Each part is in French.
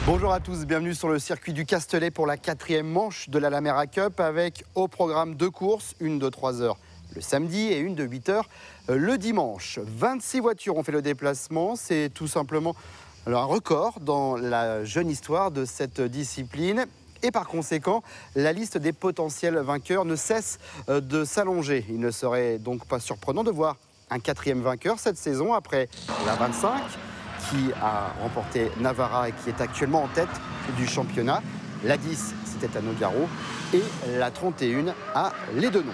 Bonjour à tous, bienvenue sur le circuit du Castellet pour la 4e manche de la Lamera Cup avec au programme 2 courses, une de 3 heures le samedi et une de 8 heures le dimanche. 26 voitures ont fait le déplacement, c'est tout simplement un record dans la jeune histoire de cette discipline. Et par conséquent, la liste des potentiels vainqueurs ne cesse de s'allonger. Il ne serait donc pas surprenant de voir un 4e vainqueur cette saison après la 25 qui a remporté Navarra et qui est actuellement en tête du championnat. La 10, c'était à Nogaro et la 31 à Lédenon.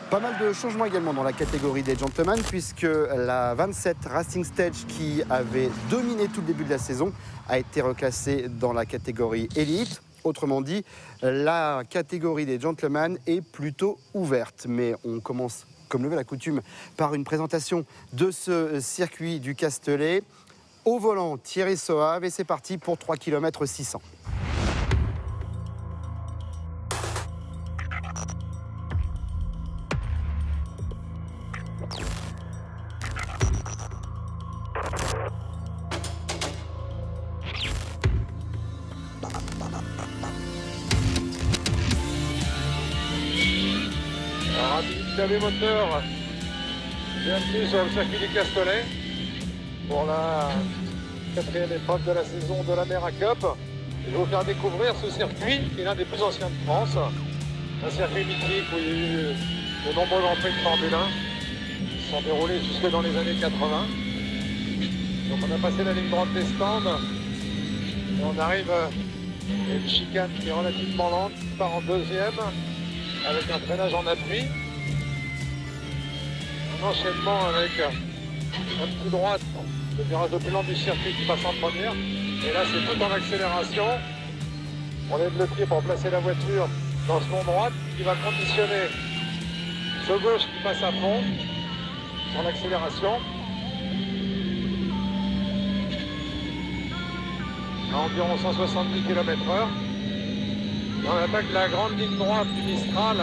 Pas mal de changements également dans la catégorie des gentlemen puisque la 27 Racing Stage qui avait dominé tout le début de la saison a été reclassée dans la catégorie élite. Autrement dit, la catégorie des gentlemen est plutôt ouverte. Mais on commence, comme le veut la coutume, par une présentation de ce circuit du Castellet. Au volant, Thierry Soave et c'est parti pour 3 km 600. Les moteurs, bienvenue sur le circuit du Castellet pour la 4e épreuve de la saison de la Lamera Cup. Je vais vous faire découvrir ce circuit qui est l'un des plus anciens de France. Un circuit mythique où il y a eu de nombreux entrées de Formule 1 qui sont déroulées jusque dans les années 80. Donc on a passé la ligne droite des stands et on arrive à une chicane qui est relativement lente, qui part en deuxième avec un freinage en appui. Enchaînement avec un petit droite, le virage le plus lent du circuit qui passe en première. Et là, c'est tout en accélération. On lève le pied pour placer la voiture dans ce long droite qui va conditionner ce gauche qui passe à fond sur l'accélération. À environ 170 km/h. Et on attaque la grande ligne droite du Mistral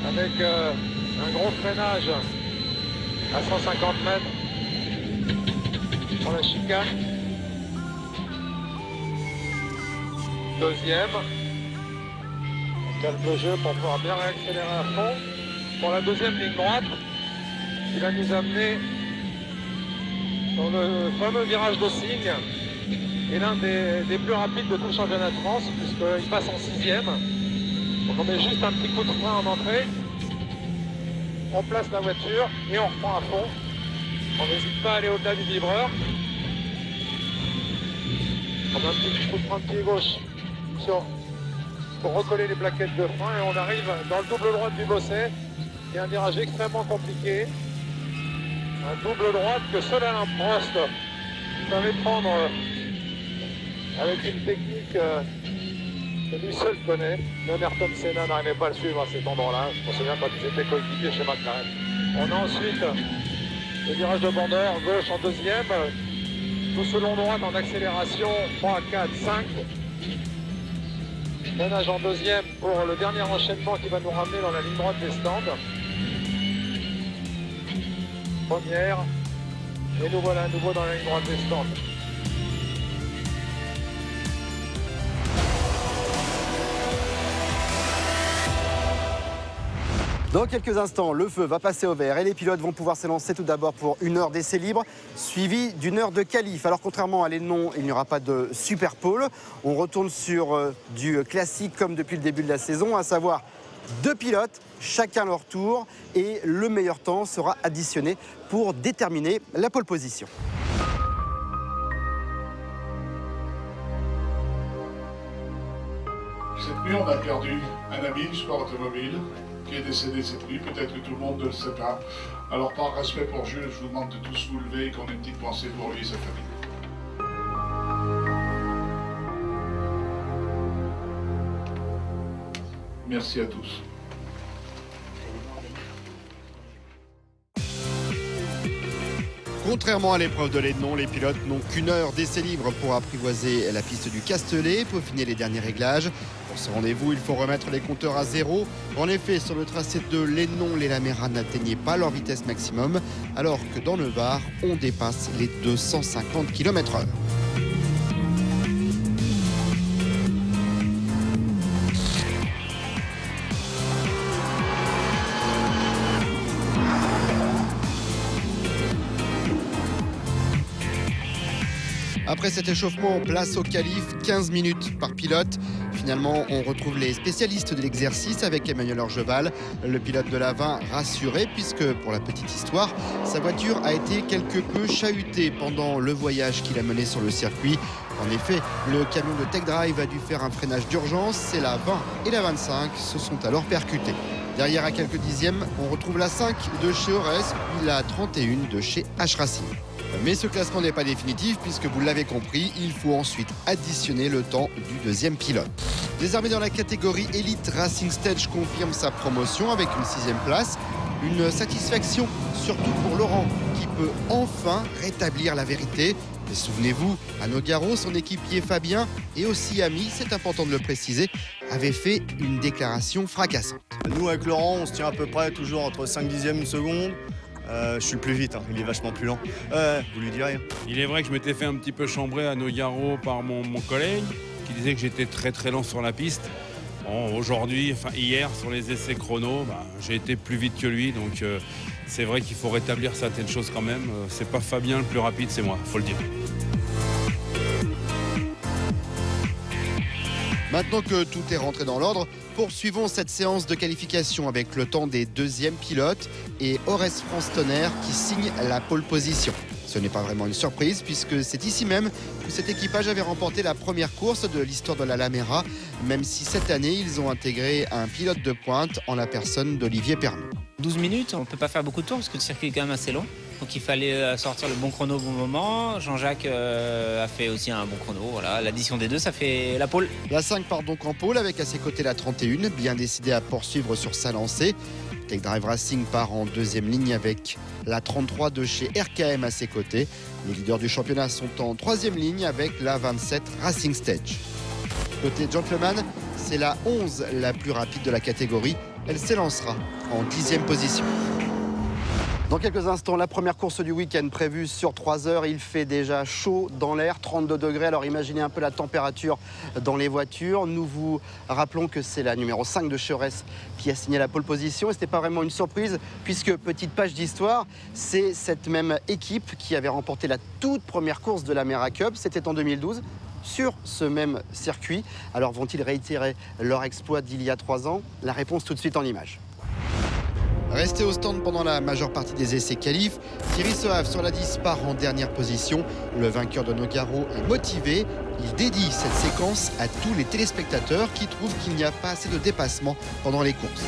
avec un gros freinage à 150 mètres sur la chicane. Deuxième. On calme le jeu pour pouvoir bien réaccélérer à fond. Pour la deuxième ligne droite, qui va nous amener sur le fameux virage de Signe, qui est l'un des plus rapides de tout le championnat de France, puisqu'il passe en 6e. Donc on met juste un petit coup de frein en entrée. On place la voiture et on reprend à fond. On n'hésite pas à aller au-delà du vibreur. On met un petit coup de frein de pied gauche pour recoller les plaquettes de frein et on arrive dans le double droite du Bosset, qui est un virage extrêmement compliqué. Un double droite que seul Alain Prost savait prendre avec une technique que lui seul connaît. Même Ayrton Senna n'arrivait pas à le suivre à cet endroit-là. Je me souviens quand ils étaient coéquipiers chez McLaren. On a ensuite le virage de bandeur, gauche en deuxième. Tout ce long droite en accélération, 3, 4, 5. Freinage en deuxième pour le dernier enchaînement qui va nous ramener dans la ligne droite des stands. Première. Et nous voilà à nouveau dans la ligne droite des stands. Dans quelques instants, le feu va passer au vert et les pilotes vont pouvoir s'élancer tout d'abord pour 1 heure d'essai libre, suivi d'1 heure de qualif. Alors contrairement à Lédenon, il n'y aura pas de super pole. On retourne sur du classique comme depuis le début de la saison, à savoir 2 pilotes, chacun leur tour, et le meilleur temps sera additionné pour déterminer la pole position. Cette nuit, on a perdu un ami du sport automobile qui est décédé cette nuit. Peut-être que tout le monde ne le sait pas. Alors, par respect pour Jules, je vous demande de tous vous lever et qu'on ait une petite pensée pour lui et sa famille. Merci à tous. Contrairement à l'épreuve de Lédenon, les pilotes n'ont qu'1 heure d'essai libre pour apprivoiser la piste du Castellet, peaufiner les derniers réglages. Pour ce rendez-vous, il faut remettre les compteurs à zéro. En effet, sur le tracé de Lédenon, les Lamera n'atteignaient pas leur vitesse maximum, alors que dans le Var, on dépasse les 250 km/h. Après cet échauffement, place au qualif, 15 minutes par pilote. Finalement, on retrouve les spécialistes de l'exercice avec Emmanuel Orgeval, le pilote de la 20 rassuré puisque, pour la petite histoire, sa voiture a été quelque peu chahutée pendant le voyage qu'il a mené sur le circuit. En effet, le camion de Tech Drive a dû faire un freinage d'urgence et la 20 et la 25 se sont alors percutées. Derrière, à quelques dixièmes, on retrouve la 5 de chez Ores, puis la 31 de chez H-Racing. Mais ce classement n'est pas définitif puisque vous l'avez compris, il faut ensuite additionner le temps du deuxième pilote. Désormais dans la catégorie Elite, Racing Stage confirme sa promotion avec une 6e place. Une satisfaction surtout pour Laurent qui peut enfin rétablir la vérité. Et souvenez-vous, à Nogaro, son équipier Fabien et aussi ami, c'est important de le préciser, avait fait une déclaration fracassante. Nous avec Laurent, on se tient à peu près toujours entre 5 dixièmes, une seconde. Je suis le plus vite, hein. Il est vachement plus lent. Vous lui direz. Il est vrai que je m'étais fait un petit peu chambrer à Nogaro par mon collègue qui disait que j'étais très lent sur la piste. Bon, aujourd'hui, hier, sur les essais chrono, j'ai été plus vite que lui. Donc c'est vrai qu'il faut rétablir certaines choses quand même. C'est pas Fabien le plus rapide, c'est moi, faut le dire. Maintenant que tout est rentré dans l'ordre, poursuivons cette séance de qualification avec le temps des deuxièmes pilotes et Ores France Tonnerre qui signe la pole position. Ce n'est pas vraiment une surprise puisque c'est ici même que cet équipage avait remporté la première course de l'histoire de la Lamera, même si cette année ils ont intégré un pilote de pointe en la personne d'Olivier Pernot. 12 minutes, on ne peut pas faire beaucoup de tours parce que le circuit est quand même assez long. Donc il fallait sortir le bon chrono au bon moment. Jean-Jacques a fait aussi un bon chrono. Voilà, l'addition des deux, ça fait la pole. La 5 part donc en pole avec à ses côtés la 31, bien décidée à poursuivre sur sa lancée. Tech Drive Racing part en deuxième ligne avec la 33 de chez RKM à ses côtés. Les leaders du championnat sont en troisième ligne avec la 27 Racing Stage. Côté gentleman, c'est la 11 la plus rapide de la catégorie. Elle s'élancera en 10e position. Dans quelques instants, la première course du week-end prévue sur 3 heures. Il fait déjà chaud dans l'air, 32 degrés. Alors imaginez un peu la température dans les voitures. Nous vous rappelons que c'est la numéro 5 de chez Ores qui a signé la pole position. Et ce n'était pas vraiment une surprise puisque, petite page d'histoire, c'est cette même équipe qui avait remporté la toute première course de la Mera Cup. C'était en 2012. Sur ce même circuit. Alors vont-ils réitérer leur exploit d'il y a 3 ans? La réponse tout de suite en images. Resté au stand pendant la majeure partie des essais qualifs, Thierry Soave sur la 10 part en dernière position. Le vainqueur de Nogaro est motivé. Il dédie cette séquence à tous les téléspectateurs qui trouvent qu'il n'y a pas assez de dépassement pendant les courses.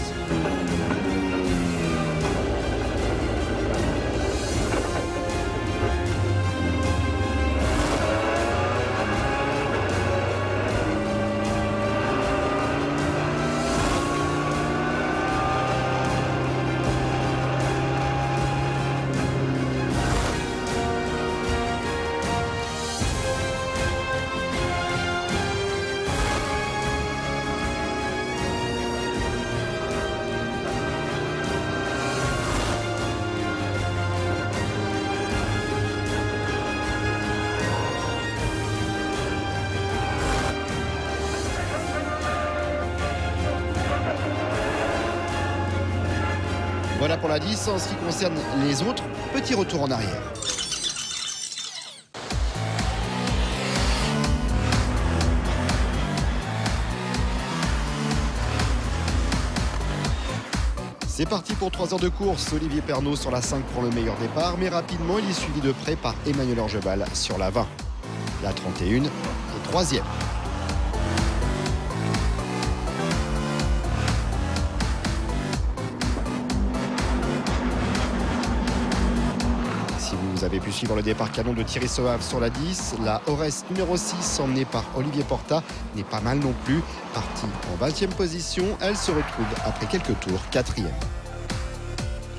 Voilà pour la 10. En ce qui concerne les autres, petit retour en arrière. C'est parti pour 3 heures de course. Olivier Pernot sur la 5 prend le meilleur départ, mais rapidement il est suivi de près par Emmanuel Orgeval sur la 20. La 31 est 3e. Vous avez pu suivre le départ canon de Thierry Soave sur la 10. La Ores numéro 6, emmenée par Olivier Porta, n'est pas mal non plus. Partie en 20e position, elle se retrouve après quelques tours 4e.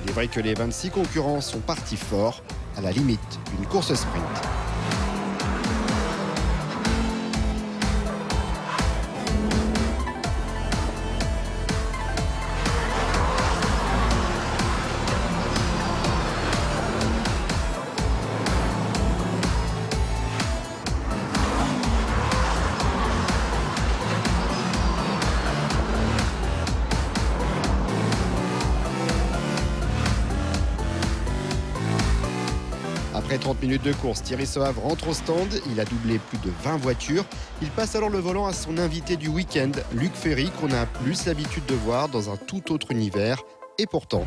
Il est vrai que les 26 concurrents sont partis fort, à la limite d'une course sprint. Après 30 minutes de course, Thierry Soave rentre au stand. Il a doublé plus de 20 voitures. Il passe alors le volant à son invité du week-end, Luc Ferry, qu'on a plus l'habitude de voir dans un tout autre univers. Et pourtant...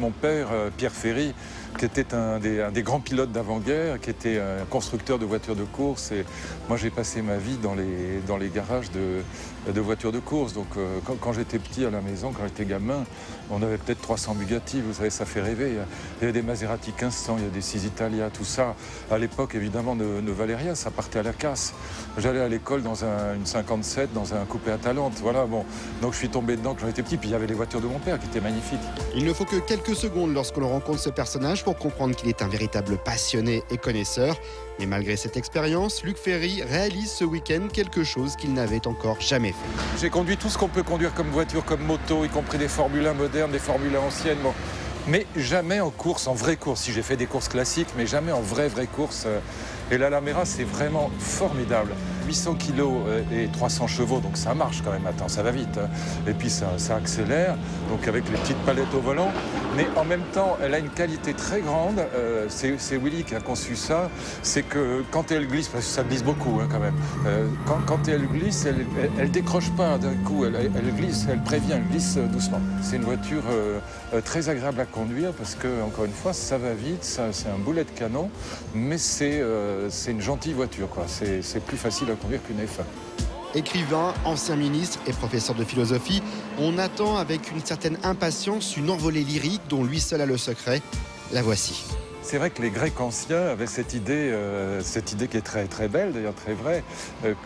Mon père, Pierre Ferry, qui était un des grands pilotes d'avant-guerre, qui était un constructeur de voitures de course. Et moi, j'ai passé ma vie dans les garages de voitures de course. Donc, quand j'étais petit à la maison, quand j'étais gamin, on avait peut-être 300 Bugatti. Vous savez, ça fait rêver. Il y avait des Maserati 1500, il y a des 6 Italia, tout ça. À l'époque, évidemment, ne valait rien. Ça partait à la casse. J'allais à l'école dans une 57, dans un coupé Atalante. Voilà, bon. Donc, je suis tombé dedans quand j'étais petit. Puis, il y avait les voitures de mon père qui étaient magnifiques. Il ne faut que quelques secondes lorsque l'on rencontre ce personnage pour comprendre qu'il est un véritable passionné et connaisseur. Et malgré cette expérience, Luc Ferry réalise ce week-end quelque chose qu'il n'avait encore jamais fait. J'ai conduit tout ce qu'on peut conduire comme voiture, comme moto, y compris des Formule 1 modernes, des Formule 1 anciennes. Bon. Mais jamais en course, en vraie course. Si j'ai fait des courses classiques, mais jamais en vraie course. Et la Lamera, c'est vraiment formidable. 800 kilos et 300 chevaux, donc ça marche quand même. Attends, ça va vite. Et puis ça accélère, donc avec les petites palettes au volant. Mais en même temps, elle a une qualité très grande. C'est Willy qui a conçu ça. C'est que quand elle glisse, parce que ça glisse beaucoup quand même. Quand elle glisse, elle décroche pas d'un coup. Elle glisse, elle prévient, elle glisse doucement. C'est une voiture très agréable à conduire parce que, encore une fois, ça va vite. C'est un boulet de canon, mais c'est une gentille voiture, quoi. C'est plus facile à conduire qu'une F1. Écrivain, ancien ministre et professeur de philosophie, on attend avec une certaine impatience une envolée lyrique dont lui seul a le secret. La voici. C'est vrai que les Grecs anciens avaient cette idée qui est très, très belle, d'ailleurs très vraie,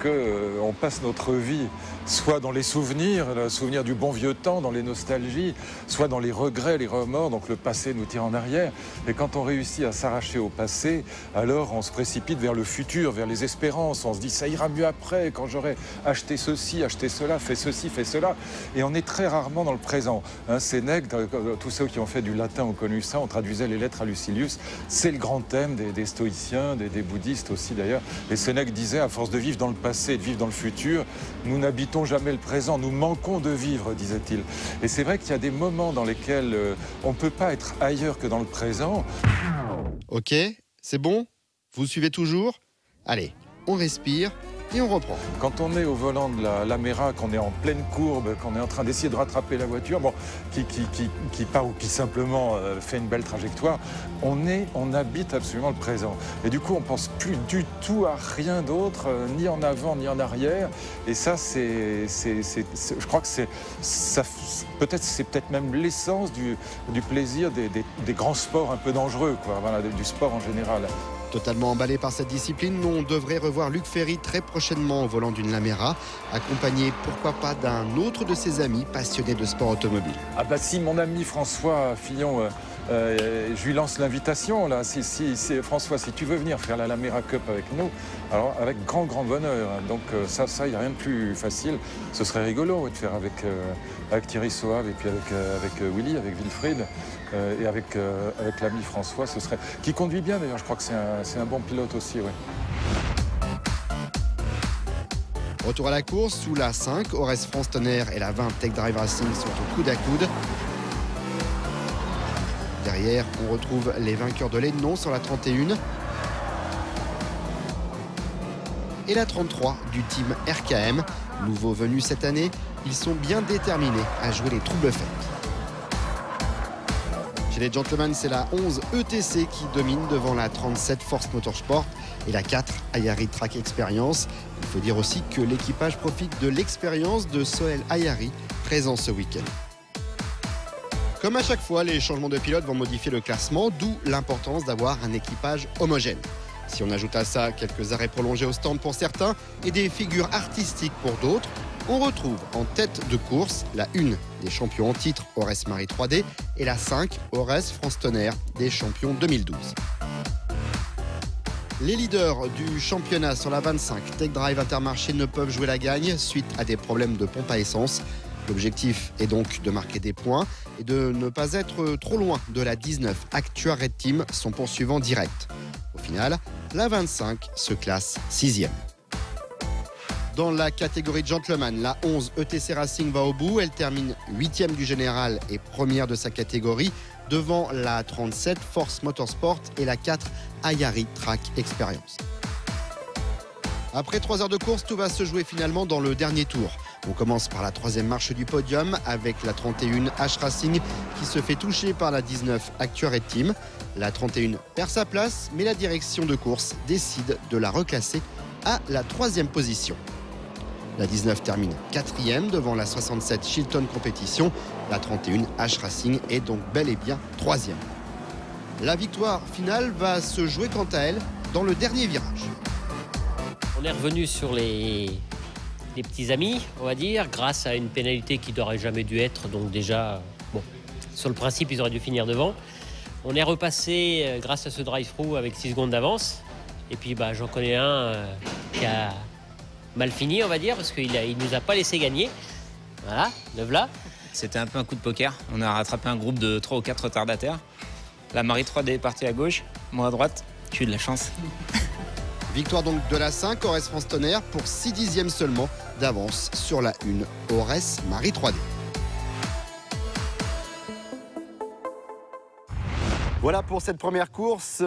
qu'on passe notre vie soit dans les souvenirs, le souvenir du bon vieux temps, dans les nostalgies, soit dans les regrets, les remords, donc le passé nous tire en arrière. Et quand on réussit à s'arracher au passé, alors on se précipite vers le futur, vers les espérances. On se dit ça ira mieux après, quand j'aurai acheté ceci, acheté cela, fait ceci, fait cela. Et on est très rarement dans le présent. Sénèque, tous ceux qui ont fait du latin ont connu ça, on traduisait les lettres à Lucilius. C'est le grand thème des stoïciens, des bouddhistes aussi d'ailleurs. Et Sénèque disait, à force de vivre dans le passé et de vivre dans le futur, nous n'habitons jamais le présent, nous manquons de vivre, disait-il. Et c'est vrai qu'il y a des moments dans lesquels on ne peut pas être ailleurs que dans le présent. Ok, c'est bon? Vous suivez toujours? Allez, on respire et on reprend. Quand on est au volant de la Lamera, qu'on est en pleine courbe, qu'on est en train d'essayer de rattraper la voiture, bon, qui part ou qui simplement fait une belle trajectoire, on habite absolument le présent. Et du coup, on pense plus du tout à rien d'autre, ni en avant, ni en arrière. Et ça, je crois que c'est peut-être même l'essence du plaisir des grands sports un peu dangereux, quoi, voilà, du sport en général. Totalement emballé par cette discipline, on devrait revoir Luc Ferry très prochainement au volant d'une Lamera, accompagné pourquoi pas d'un autre de ses amis passionnés de sport automobile. Ah bah si mon ami François Fillon, je lui lance l'invitation là. François, si tu veux venir faire la Lamera Cup avec nous, alors avec grand bonheur. Donc ça, il n'y a rien de plus facile. Ce serait rigolo de faire avec Thierry Soave et puis avec Willy, avec Wilfried. Et avec l'ami François, qui conduit bien d'ailleurs, je crois que c'est un bon pilote aussi, oui. Retour à la course, sous la 5, Ores France Tonnerre et la 20 Tech Drive Racing sont au coude à coude. Derrière, on retrouve les vainqueurs de l'Ednon sur la 31 et la 33 du team RKM. Nouveaux venus cette année, ils sont bien déterminés à jouer les troubles fêtes. Chez les gentlemen, c'est la 11 ETC qui domine devant la 37 Force Motorsport et la 4 Ayari Track Experience. Il faut dire aussi que l'équipage profite de l'expérience de Sohail Ayari, présent ce week-end. Comme à chaque fois, les changements de pilote vont modifier le classement, d'où l'importance d'avoir un équipage homogène. Si on ajoute à ça quelques arrêts prolongés au stand pour certains et des figures artistiques pour d'autres, on retrouve en tête de course la 1 des champions en titre Ores Marie 3D et la 5 Ores France Tonnerre des champions 2012. Les leaders du championnat sur la 25 Tech Drive Intermarché ne peuvent jouer la gagne suite à des problèmes de pompe à essence. L'objectif est donc de marquer des points et de ne pas être trop loin de la 19 Actua Red Team, son poursuivant direct. Au final, la 25 se classe 6e. Dans la catégorie gentleman, la 11 ETC Racing va au bout. Elle termine 8e du général et première de sa catégorie, devant la 37 Force Motorsport et la 4 Ayari Track Experience. Après 3 heures de course, tout va se jouer finalement dans le dernier tour. On commence par la 3e marche du podium avec la 31 H Racing qui se fait toucher par la 19 Actua Red Team. La 31 perd sa place, mais la direction de course décide de la reclasser à la 3e position. La 19 termine 4e devant la 67 Chilton Compétition. La 31 H Racing est donc bel et bien 3e. La victoire finale va se jouer quant à elle dans le dernier virage. On est revenu sur les petits amis, on va dire, grâce à une pénalité qui n'aurait jamais dû être. Donc déjà, bon, sur le principe, ils auraient dû finir devant. On est repassé grâce à ce drive-through avec 6 secondes d'avance. Et puis j'en connais un qui a mal fini, on va dire, parce qu'il ne nous a pas laissé gagner. Voilà, le voilà. C'était un peu un coup de poker. On a rattrapé un groupe de 3 ou 4 retardataires. La Marie 3D est partie à gauche, moi à droite. J'ai eu de la chance. Victoire donc de la 5, Ores France Tonnerre, pour 6 dixièmes seulement d'avance sur la 1, Ores Marie 3D. Voilà pour cette première course.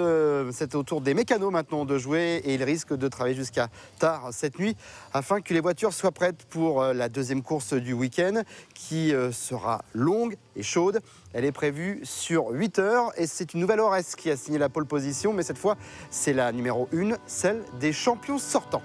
C'est au tour des mécanos maintenant de jouer et ils risquent de travailler jusqu'à tard cette nuit afin que les voitures soient prêtes pour la deuxième course du week-end qui sera longue et chaude. Elle est prévue sur 8 heures et c'est une nouvelle Ores qui a signé la pole position, mais cette fois c'est la numéro 1, celle des champions sortants.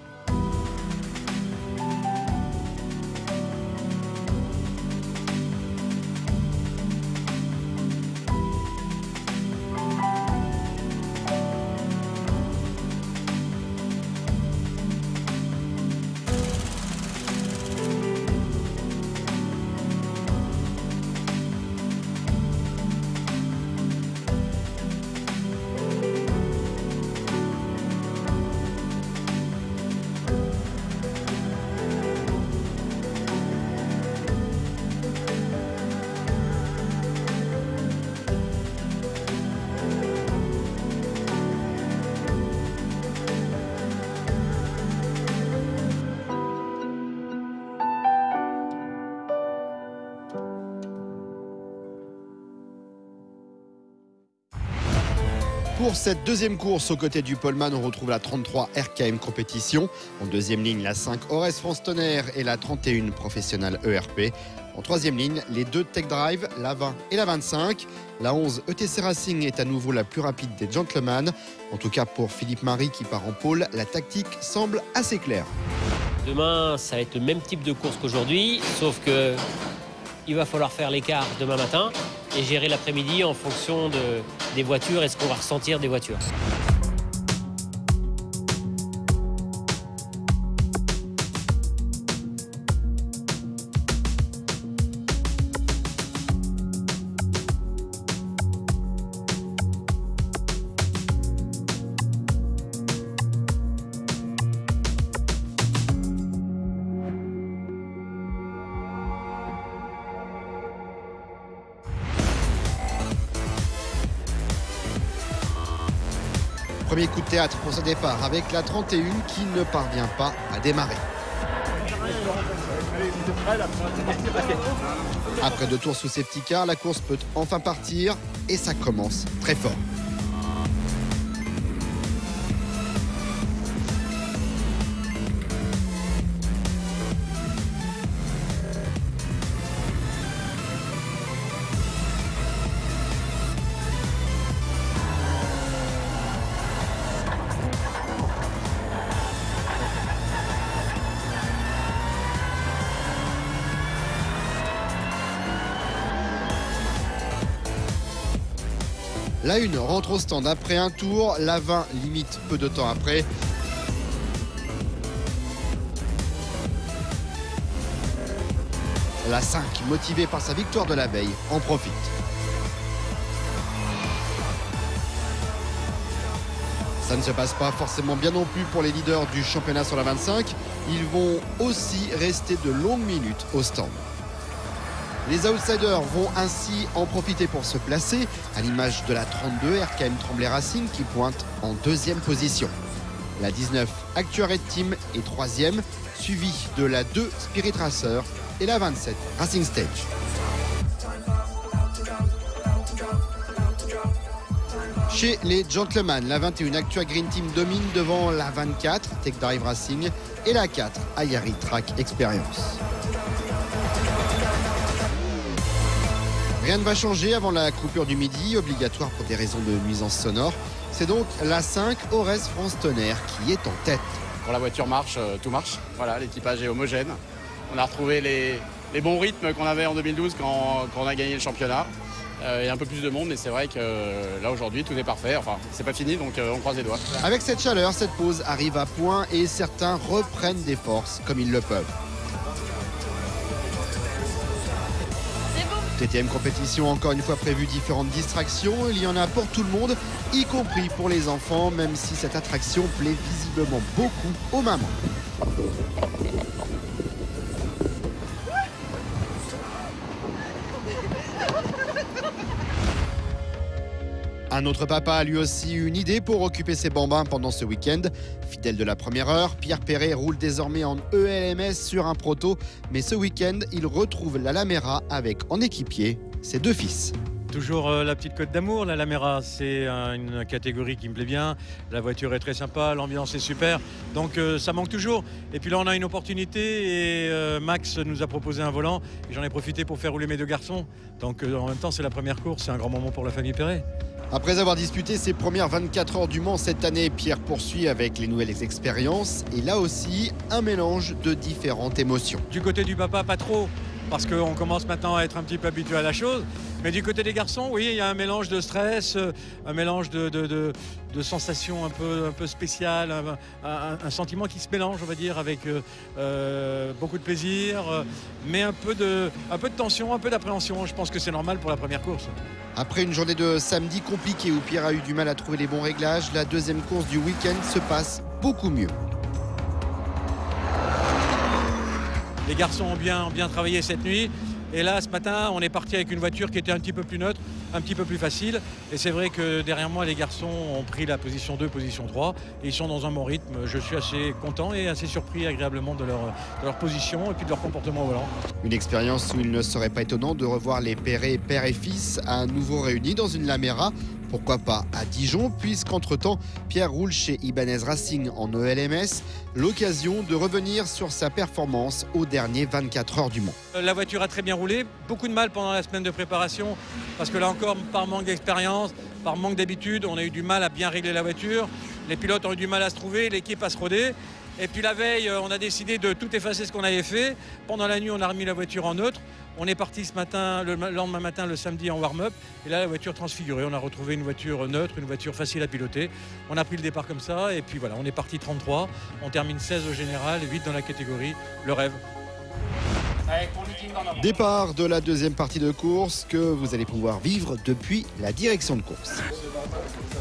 Pour cette deuxième course aux côtés du poleman, on retrouve la 33 RKM Compétition. En deuxième ligne, la 5 Ores France Tonnerre et la 31 Professionnal ERP. En troisième ligne, les 2 Tech Drive, la 20 et la 25. La 11 ETC Racing est à nouveau la plus rapide des gentlemen. En tout cas pour Philippe Marie qui part en pôle, la tactique semble assez claire. Demain, ça va être le même type de course qu'aujourd'hui, sauf que il va falloir faire l'écart demain matin et gérer l'après-midi en fonction des voitures et ce qu'on va ressentir des voitures. Premier coup de théâtre pour ce départ avec la 31 qui ne parvient pas à démarrer. Après 2 tours sous safety car, la course peut enfin partir et ça commence très fort. La 1 rentre au stand après un tour, la 20 limite peu de temps après. La 5, motivée par sa victoire de la veille, en profite. Ça ne se passe pas forcément bien non plus pour les leaders du championnat sur la 25. Ils vont aussi rester de longues minutes au stand. Les outsiders vont ainsi en profiter pour se placer, à l'image de la 32 RKM Tremblay Racing qui pointe en 2e position. La 19 Actua Red Team est 3e, suivi de la 2 Spirit Racer et la 27 Racing Stage. Chez les Gentlemen, la 21 Actua Green Team domine devant la 24 Tech Drive Racing et la 4 Ayari Track Experience. Rien ne va changer avant la coupure du midi, obligatoire pour des raisons de nuisance sonore. C'est donc la 5 Ores France Tonnerre qui est en tête. Quand la voiture marche, tout marche. Voilà, l'équipage est homogène. On a retrouvé les bons rythmes qu'on avait en 2012 quand on a gagné le championnat. Il y a un peu plus de monde, mais c'est vrai que là aujourd'hui tout est parfait. Enfin, c'est pas fini, donc on croise les doigts. Avec cette chaleur, cette pause arrive à point et certains reprennent des forces comme ils le peuvent. TTM compétition, encore une fois prévue différentes distractions. Il y en a pour tout le monde, y compris pour les enfants, même si cette attraction plaît visiblement beaucoup aux mamans. Un autre papa a lui aussi une idée pour occuper ses bambins pendant ce week-end. Fidèle de la première heure, Pierre Perret roule désormais en ELMS sur un proto. Mais ce week-end, il retrouve la Lamera avec en équipier ses 2 fils. Toujours la petite Côte d'Amour, la Lamera, c'est une catégorie qui me plaît bien. La voiture est très sympa, l'ambiance est super, donc ça manque toujours. Et puis là, on a une opportunité et Max nous a proposé un volant. Et j'en ai profité pour faire rouler mes 2 garçons. Donc en même temps, c'est la première course, c'est un grand moment pour la famille Perret. Après avoir disputé ses premières 24 heures du Mans cette année, Pierre poursuit avec les nouvelles expériences et là aussi un mélange de différentes émotions. Du côté du papa, pas trop, parce qu'on commence maintenant à être un petit peu habitué à la chose. Mais du côté des garçons, oui, il y a un mélange de stress, un mélange de sensations un peu spéciales, un sentiment qui se mélange, on va dire, avec beaucoup de plaisir, mais un peu de tension, un peu d'appréhension. Je pense que c'est normal pour la première course. Après une journée de samedi compliquée où Pierre a eu du mal à trouver les bons réglages, la deuxième course du week-end se passe beaucoup mieux. Les garçons ont bien travaillé cette nuit. Et là, ce matin, on est parti avec une voiture qui était un petit peu plus neutre, un petit peu plus facile. Et c'est vrai que derrière moi, les garçons ont pris la position 2, position 3. Et ils sont dans un bon rythme. Je suis assez content et assez surpris agréablement de leur position et puis de leur comportement au volant. Une expérience où il ne serait pas étonnant de revoir les Perret, père et fils, à nouveau réunis dans une Lamera. Pourquoi pas à Dijon, puisqu'entre-temps, Pierre roule chez Ibanez Racing en ELMS. L'occasion de revenir sur sa performance aux derniers 24 heures du Mans. La voiture a très bien roulé, beaucoup de mal pendant la semaine de préparation, parce que là encore, par manque d'expérience, par manque d'habitude, on a eu du mal à bien régler la voiture. Les pilotes ont eu du mal à se trouver, l'équipe à se roder. Et puis la veille, on a décidé de tout effacer ce qu'on avait fait. Pendant la nuit, on a remis la voiture en neutre. On est parti ce matin, le lendemain matin, le samedi en warm-up. Et là, la voiture transfigurée. On a retrouvé une voiture neutre, une voiture facile à piloter. On a pris le départ comme ça. Et puis voilà, on est parti 33. On termine 16 au général et 8 dans la catégorie. Le rêve. Départ de la deuxième partie de course que vous allez pouvoir vivre depuis la direction de course.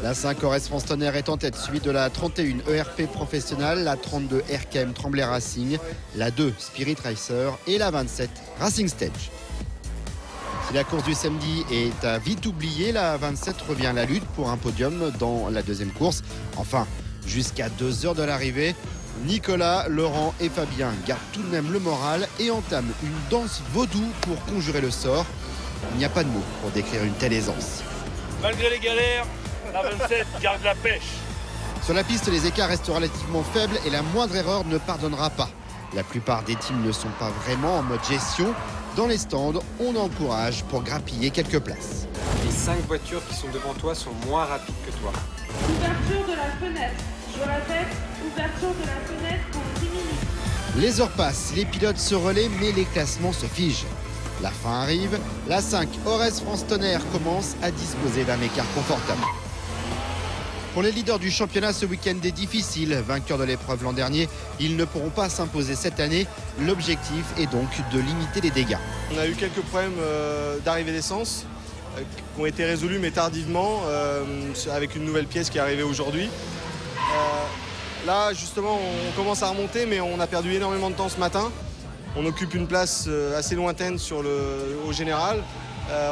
La 5 Ores France Tonnerre est en tête, suivie de la 31 ERP Professionnal, la 32 RKM Tremblay Racing, la 2 Spirit Racer et la 27 Racing Stage. Si la course du samedi est à vite oublier, la 27 revient à la lutte pour un podium dans la deuxième course. Enfin, jusqu'à 2 heures de l'arrivée, Nicolas, Laurent et Fabien gardent tout de même le moral et entament une danse vaudou pour conjurer le sort. Il n'y a pas de mots pour décrire une telle aisance. Malgré les galères, la 27 garde la pêche. Sur la piste, les écarts restent relativement faibles et la moindre erreur ne pardonnera pas. La plupart des teams ne sont pas vraiment en mode gestion. Dans les stands, on encourage pour grappiller quelques places. Les 5 voitures qui sont devant toi sont moins rapides que toi. Ouverture de la fenêtre. Je répète, ouverture de la fenêtre pour 10 minutes. Les heures passent, les pilotes se relaient, mais les classements se figent. La fin arrive, la 5 Ores France Tonnerre commence à disposer d'un écart confortable. Pour les leaders du championnat, ce week-end est difficile. Vainqueurs de l'épreuve l'an dernier, ils ne pourront pas s'imposer cette année. L'objectif est donc de limiter les dégâts. On a eu quelques problèmes d'arrivée d'essence qui ont été résolus mais tardivement avec une nouvelle pièce qui est arrivée aujourd'hui. Là justement on commence à remonter mais on a perdu énormément de temps ce matin. On occupe une place assez lointaine au général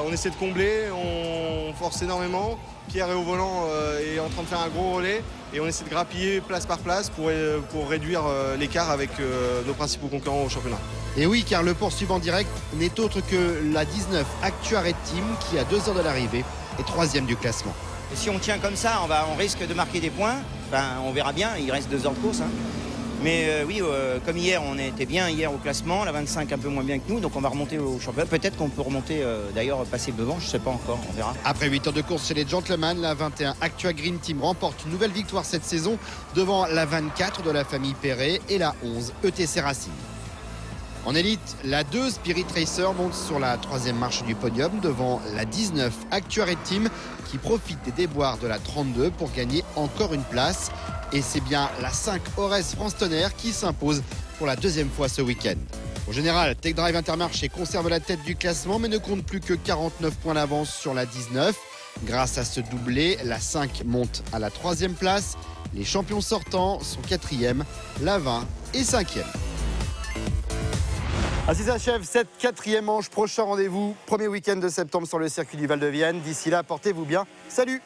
On essaie de combler, on force énormément. Pierre est au volant, est en train de faire un gros relais et on essaie de grappiller place par place pour réduire l'écart avec nos principaux concurrents au championnat. Et oui, car le poursuivant direct n'est autre que la 19 Actua Red Team qui, à 2 heures de l'arrivée, est 3e du classement. Et si on tient comme ça, on risque de marquer des points. On verra bien, il reste 2 heures de course. Hein. Mais oui, comme hier, on était bien hier au classement, la 25 un peu moins bien que nous, donc on va remonter au championnat. Peut-être qu'on peut remonter, d'ailleurs, passer devant, je ne sais pas encore, on verra. Après 8 heures de course chez les Gentlemen, la 21 Actua Green Team remporte une nouvelle victoire cette saison devant la 24 de la famille Perret et la 11 ETC Racing. En élite, la 2 Spirit Racer monte sur la 3e marche du podium devant la 19 Actua Red Team qui profite des déboires de la 32 pour gagner encore une place. Et c'est bien la 5 Ores France Tonnerre qui s'impose pour la 2e fois ce week-end. Au général, Tech Drive Intermarché conserve la tête du classement mais ne compte plus que 49 points d'avance sur la 19. Grâce à ce doublé, la 5 monte à la 3e place. Les champions sortants sont 4e, la 20 et 5e. Ainsi s'achève cette 4e manche. Prochain rendez-vous, premier week-end de septembre sur le circuit du Val de Vienne. D'ici là, portez-vous bien. Salut!